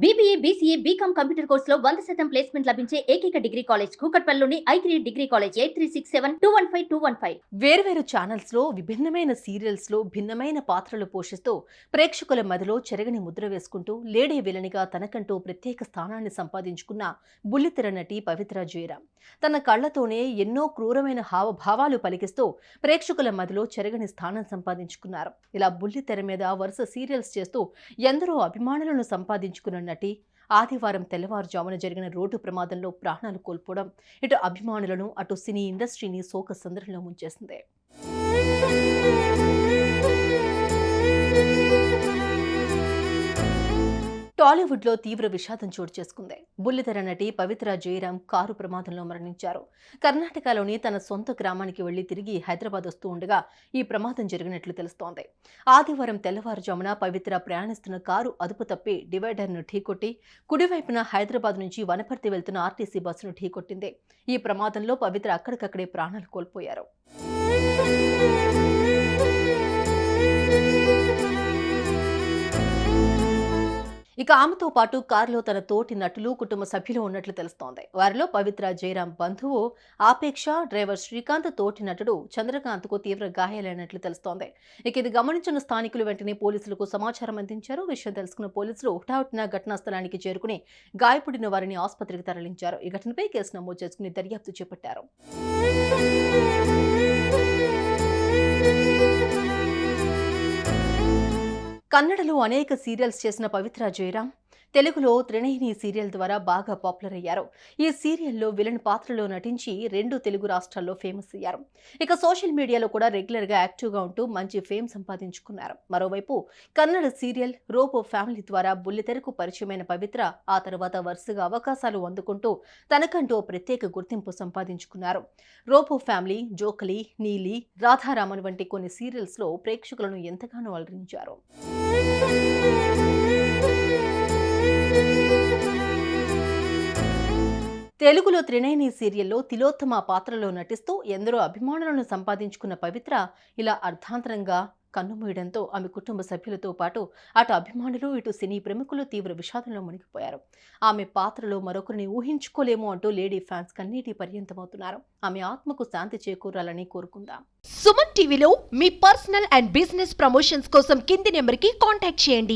BBA, BCA, BCom computer కోర్సులో 100% placement లభించే ఏకైక డిగ్రీ కాలేజ్ కూకట్పల్లిలోని i3 డిగ్రీ కాలేజ్ 8367215215. వేర్వేరు ఛానల్స్లో విభిన్నమైన సీరియల్స్లో భిన్నమైన పాత్రలు పోషిస్తూ ప్రేక్షకుల మదిలో చెరగని ముద్ర వేసుకుంటూ లేడీ విలనిగా తనకంటూ ప్రత్యేక స్థానాన్ని సంపాదించుకున్న బుల్లితెర నటి పవిత్ర జయరాం తన కళ్లతోనే ఎన్నో క్రూరమైన హావభావాలు పలికిస్తూ ప్రేక్షకుల మదిలో చెరగని స్థానం సంపాదించుకున్నారు. ఇలా బుల్లితెర మీద వరుస సీరియల్స్ చేస్తూ ఎందరో అభిమానులను సంపాదించుకున్న నటి ఆదివారం తెల్లవారుజామున జరిగిన రోడ్డు ప్రమాదంలో ప్రాణాలు కోల్పోవడం ఇటు అభిమానులను అటు సినీ ఇండస్ట్రీని శోక సంద్రంలో ముంచేసింది. టాలీవుడ్లో తీవ్ర విషాదం చోటు చేసుకుంది. బుల్లితెర నటి పవిత్ర జయరాం కారు ప్రమాదంలో మరణించారు. కర్ణాటకలోని తన సొంత గ్రామానికి వెళ్లి తిరిగి హైదరాబాద్ వస్తూ ఉండగా ఈ ప్రమాదం జరిగినట్లు తెలుస్తోంది. ఆదివారం తెల్లవారుజామున పవిత్ర ప్రయాణిస్తున్న కారు అదుపు తప్పి డివైడర్ను ఢీకొట్టి కుడివైపున హైదరాబాద్ నుంచి వనపర్తి వెళ్తున్న ఆర్టీసీ బస్సును ఢీకొట్టింది. ఈ ప్రమాదంలో పవిత్ర అక్కడికక్కడే ప్రాణాలు కోల్పోయారు. ఇక ఆమెతో పాటు కారులో తన తోటి నటులు కుటుంబ సభ్యులు ఉన్నట్లు తెలుస్తోంది. వారిలో పవిత్ర జయరాం బంధువు ఆపేక్ష, డ్రైవర్ శ్రీకాంత్, తోటి నటుడు చంద్రకాంత్కు తీవ్ర గాయాలైనట్లు తెలుస్తోంది. ఇక ఇది గమనించిన స్థానికులు వెంటనే పోలీసులకు సమాచారం అందించారు. విషయం తెలుసుకున్న పోలీసులు హుటాహుటిన ఘటనా స్థలానికి చేరుకుని గాయపడిన వారిని ఆసుపత్రికి తరలించారు. ఈ ఘటనపై కేసు నమోదు చేసుకుని దర్యాప్తు చేపట్టారు. కన్నడలో అనేక సీరియల్స్ చేసిన పవిత్ర జయరాం తెలుగులో త్రినేని సీరియల్ ద్వారా బాగా పాపులర్ అయ్యారు. ఈ సీరియల్లో విలన్ పాత్రలో నటించి 2 తెలుగు రాష్ట్రాల్లో ఫేమస్ అయ్యారు. ఇక సోషల్ మీడియాలో కూడా రెగ్యులర్గా యాక్టివ్గా ఉంటూ మంచి ఫేమ్ సంపాదించుకున్నారు. మరోవైపు కన్నడ సీరియల్ రోబో ఫ్యామిలీ ద్వారా బుల్లితెరకు పరిచయమైన పవిత్ర ఆ తర్వాత వరుసగా అవకాశాలు అందుకుంటూ తనకంటూ ప్రత్యేక గుర్తింపు సంపాదించుకున్నారు. రోబో ఫ్యామిలీ, జోకలి, నీలి, రాధారామన్ వంటి కొన్ని సీరియల్స్లో ప్రేక్షకులను ఎంతగానో అలరించారు. తెలుగులో త్రినేని సీరియల్లో తిలోత్తమ పాత్రలో నటిస్తూ ఎందరో అభిమానులను సంపాదించుకున్న పవిత్ర ఇలా అర్ధాంతరంగా కన్నుమూయడంతో ఆమె కుటుంబ సభ్యులతో పాటు అటు అభిమానులు ఇటు సినీ ప్రముఖులు తీవ్ర విషాదంలో మునిగిపోయారు. ఆమె పాత్రలో మరొకరిని ఊహించుకోలేమో అంటూ లేడీ ఫ్యాన్స్ కన్నీటి పర్యంతమవుతున్నారు. ఆమె ఆత్మకు శాంతి చేకూరాలని కోరుకుందాం. సుమన్ టీవీలో మీ పర్సనల్ అండ్ బిజినెస్ ప్రమోషన్స్ కోసం కింది నెంబర్కి కాంటాక్ట్ చేయండి.